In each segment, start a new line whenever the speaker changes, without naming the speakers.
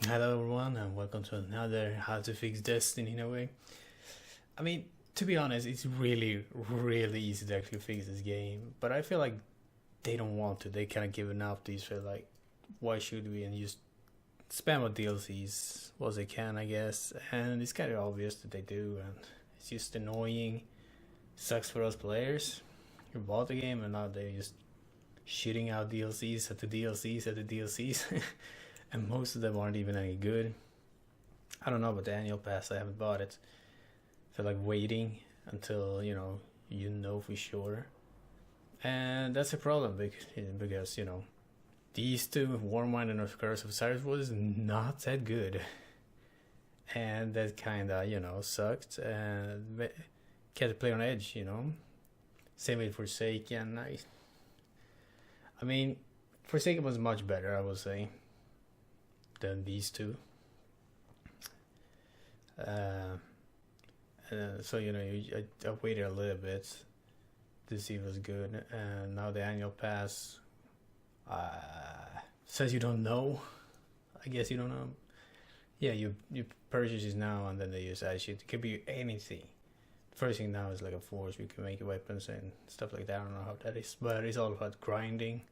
Hello everyone and welcome to another How to Fix Destiny in a way. I mean, to be honest, it's really easy to actually fix this game, but I feel like they don't want to. They kind of given up. These feel like, why should we? And just spam with DLCs as they can, I guess. And it's kind of obvious that they do, and it's just annoying. Sucks for us players who bought the game and now they're just shooting out DLCs at the DLCs at the DLCs. And most of them aren't even any good. I don't know about the annual pass, I haven't bought it. I feel like waiting until you know for sure. And that's a problem because these two, Warmind and Curse of Cyrus, was not that good. And that kinda, sucked and kept the play on edge. Same with Forsaken. I mean, Forsaken was much better, I would say, than these two. So I waited a little bit to see if it was good, and now the annual pass says you don't know. I guess you don't know. Yeah, you purchase it now, and then they just add shit. It could be anything. First thing now is like a force. We can make weapons and stuff like that. I don't know how that is, but it's all about grinding,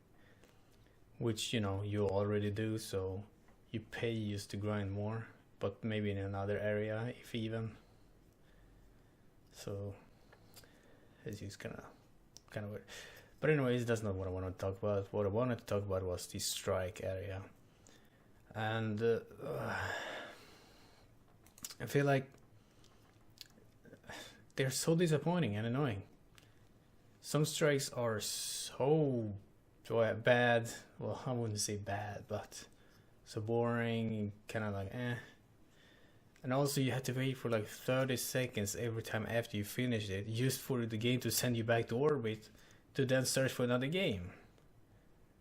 which you already do. So you pay just to grind more, but maybe in another area, if even. So it's just kind of weird. But anyways, that's not what I want to talk about. What I wanted to talk about was the strike area, and I feel like they're so disappointing and annoying. Some strikes are so bad. Well, I wouldn't say bad, but so boring, kind of like eh. And also you have to wait for like 30 seconds every time after you finish it, just for the game to send you back to orbit to then search for another game.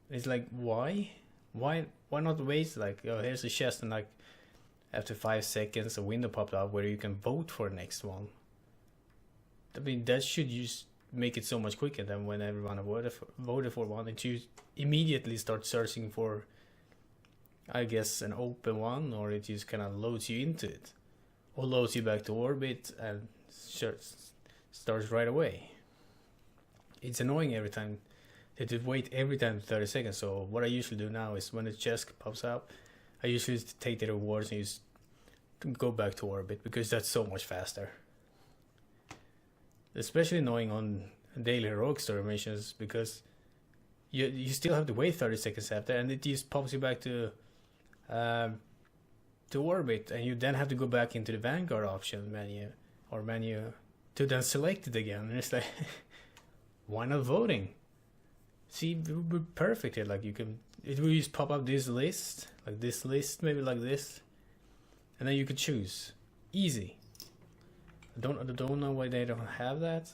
It's like, why not wait? Like, oh, here's a chest, and like after 5 seconds a window popped up where you can vote for the next one. I mean, that should just make it so much quicker than when everyone voted for one, and you immediately start searching for, I guess, an open one, or it just kind of loads you into it, or loads you back to orbit and starts right away. It's annoying every time that you wait every time 30 seconds. So what I usually do now is when the chest pops up, I usually take the rewards and just go back to orbit, because that's so much faster. Especially annoying on daily heroic story missions, because you still have to wait 30 seconds after, and it just pops you back to orbit, and you then have to go back into the Vanguard option menu to then select it again. And it's like, why not voting? See, it would be perfect here. Like, it will just pop up this list, maybe like this, and then you could choose. Easy. I don't know why they don't have that.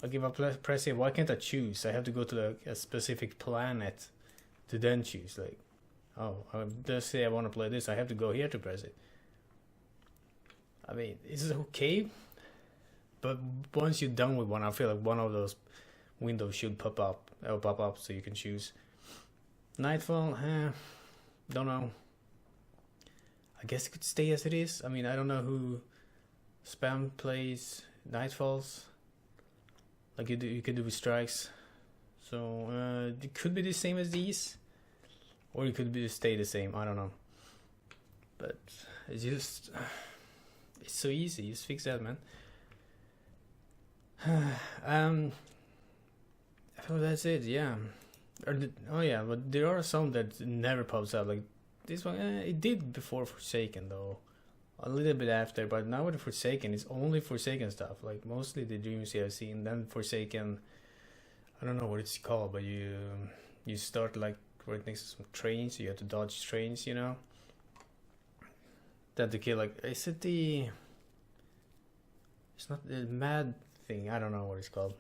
Like, if I press it, why can't I choose? I have to go to a specific planet to then choose. Like, oh, let's say I want to play this, I have to go here to press it. I mean, it's okay, but once you're done with one, I feel like one of those windows should pop up so you can choose. Nightfall, don't know. I guess it could stay as it is. I mean, I don't know who spam plays Nightfalls like you could do with strikes. So it could be the same as these, or it could stay the same. I don't know. But it's just, it's so easy. Just fix that, man. I thought that's it. Yeah. Oh yeah, but there are some that never pops up. Like this one, it did before Forsaken though. A little bit after, but now with Forsaken, it's only Forsaken stuff. Like mostly the dreams you have seen. Then Forsaken, I don't know what it's called, but you start like right next to some trains. So you have to dodge trains, Then to kill, like, is it the? It's not the mad thing. I don't know what it's called.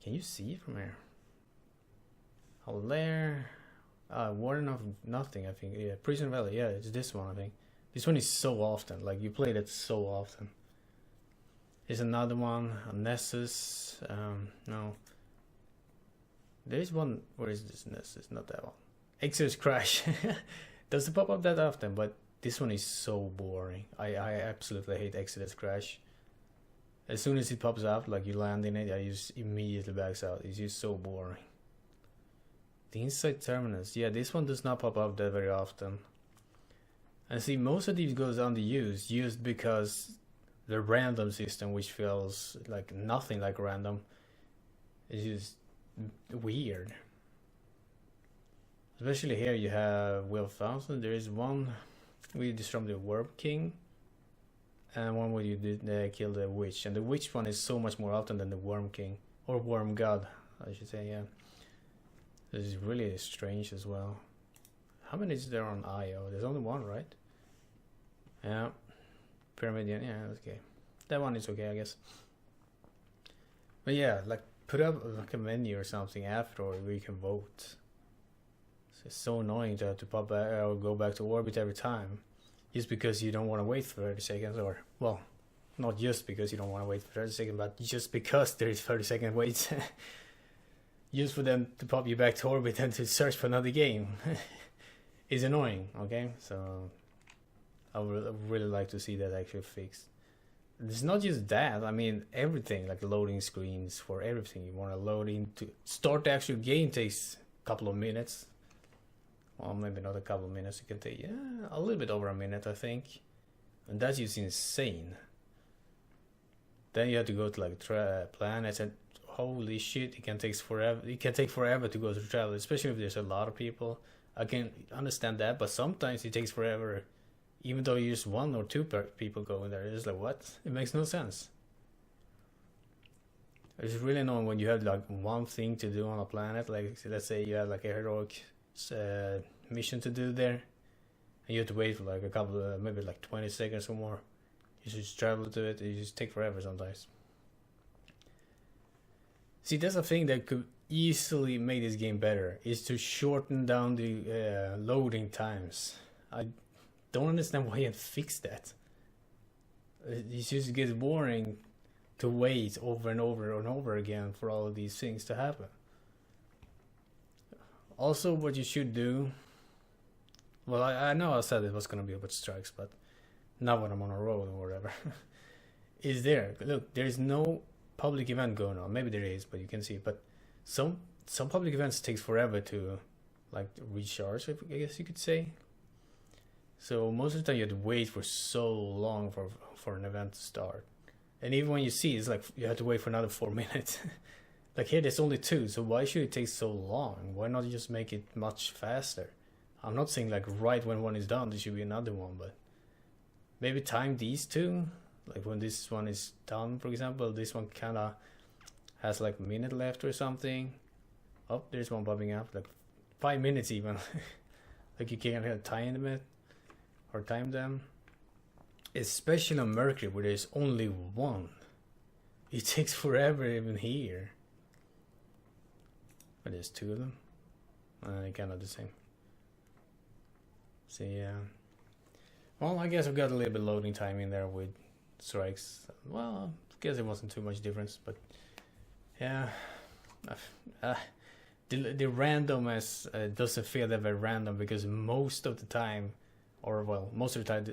Can you see it from here? Oh, there. Warden of Nothing, I think. Yeah, Prison Valley. Yeah, it's this one, I think. This one is so often. Like, you play that so often. There's another one. Nessus. No. There's one. Where is this Nessus? Not that one. Exodus Crash. Doesn't pop up that often, but this one is so boring. I absolutely hate Exodus Crash. As soon as it pops up, like you land in it, I just immediately backs out. It's just so boring. The inside terminus, yeah, this one does not pop up that very often. And see, most of these goes underused just because the random system, which feels like nothing like random, is just weird. Especially here you have Will Thousand. There is one where you destroy the Worm King, and one where you did kill the Witch. And the Witch one is so much more often than the Worm King, or Worm God, I should say, yeah. This is really strange as well. How many is there on IO? There's only one, right? Yeah. Pyramidian, yeah, okay. That one is okay, I guess. But yeah, like put up like a menu or something after where you can vote. It's so annoying to have to pop back or go back to orbit every time. Just because you don't want to wait for 30 seconds, or, well, not just because you don't want to wait for 30 seconds, but just because there is 30-second waits. Just for them to pop you back to orbit and to search for another game is annoying, okay? So I would really like to see that actually fixed. It's not just that, I mean everything, like loading screens for everything you want to load into. Start the actual game takes a couple of minutes. Well, maybe not a couple of minutes, it can take, yeah, a little bit over a minute, I think. And that's just insane. Then you have to go to like planets, and holy shit, it can take forever. It can take forever to go through travel, especially if there's a lot of people. I can understand that, but sometimes it takes forever, even though you just one or two people go in there. It's like, what? It makes no sense. It's really annoying when you have like one thing to do on a planet. Like, let's say you have like a heroic mission to do there, and you have to wait for like a couple of, maybe like 20 seconds or more. You just travel to it. It just take forever sometimes. See, that's a thing that could easily make this game better, is to shorten down the loading times. I don't understand why you fix that. It just gets boring to wait over and over and over again for all of these things to happen. Also, what you should do, well, I know I said it was going to be about strikes, but not when I'm on a road or whatever, is there. Look, there's no public event going on. Maybe there is, but you can see. But some public events takes forever to like recharge, I guess you could say. So most of the time you have to wait for so long for an event to start. And even when you see, it's like you have to wait for another 4 minutes. Like here there's only 2, so why should it take so long? Why not just make it much faster? I'm not saying like right when one is done there should be another one, but maybe time these 2. Like when this one is done, for example, this one kinda has like a minute left or something. Oh, there's one popping up, like 5 minutes even. Like you can't time it or time them. Especially on Mercury where there's only one. It takes forever even here. But there's 2 of them. They're kind of the same. So yeah. Well, I guess I've got a little bit loading time in there with strikes. Well, I guess it wasn't too much difference, but yeah. The randomness doesn't feel that very random because most of the time, or well, most of the time,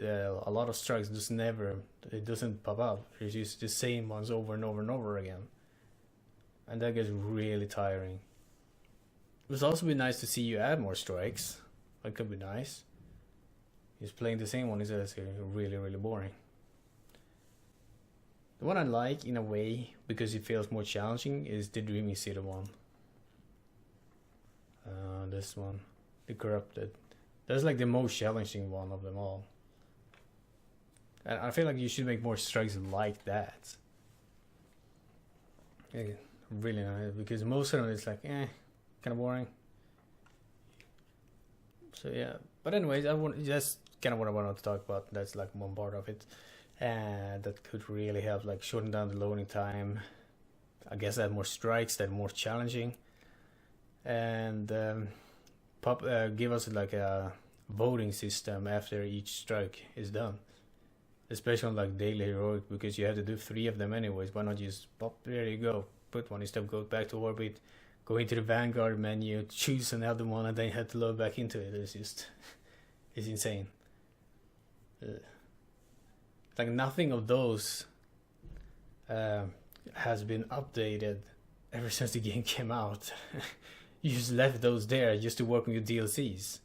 a lot of strikes it doesn't pop up. It's just the same ones over and over and over again, and that gets really tiring. It would also be nice to see you add more strikes. That could be nice. Just playing the same one is really, really boring. The one I like in a way, because it feels more challenging, is the Dreaming City one. This one, the Corrupted. That's like the most challenging one of them all. And I feel like you should make more strikes like that. Yeah, really nice, because most of them it's like, kind of boring. So yeah, but anyways, that's kind of what I wanted to talk about. That's like one part of it, and that could really help, like shorten down the loading time. I guess add more strikes that are more challenging, and give us like a voting system after each strike is done. Especially on like daily heroic, because you have to do 3 of them anyways. Why not just pop? There you go. Put one instead, go back to orbit, go into the Vanguard menu, choose another one, and then you have to load back into it. is insane. Like nothing of those has been updated ever since the game came out. You just left those there just to work on your DLCs.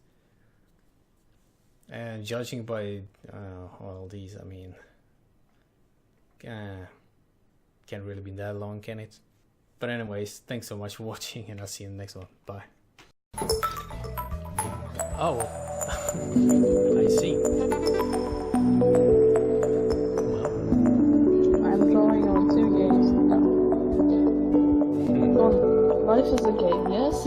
And judging by all these, I mean, can't really be that long, can it? But anyways, thanks so much for watching, and I'll see you in the next one. Bye. Oh, I see. Well,
I'm drawing on 2 games now. Life is a game, yes?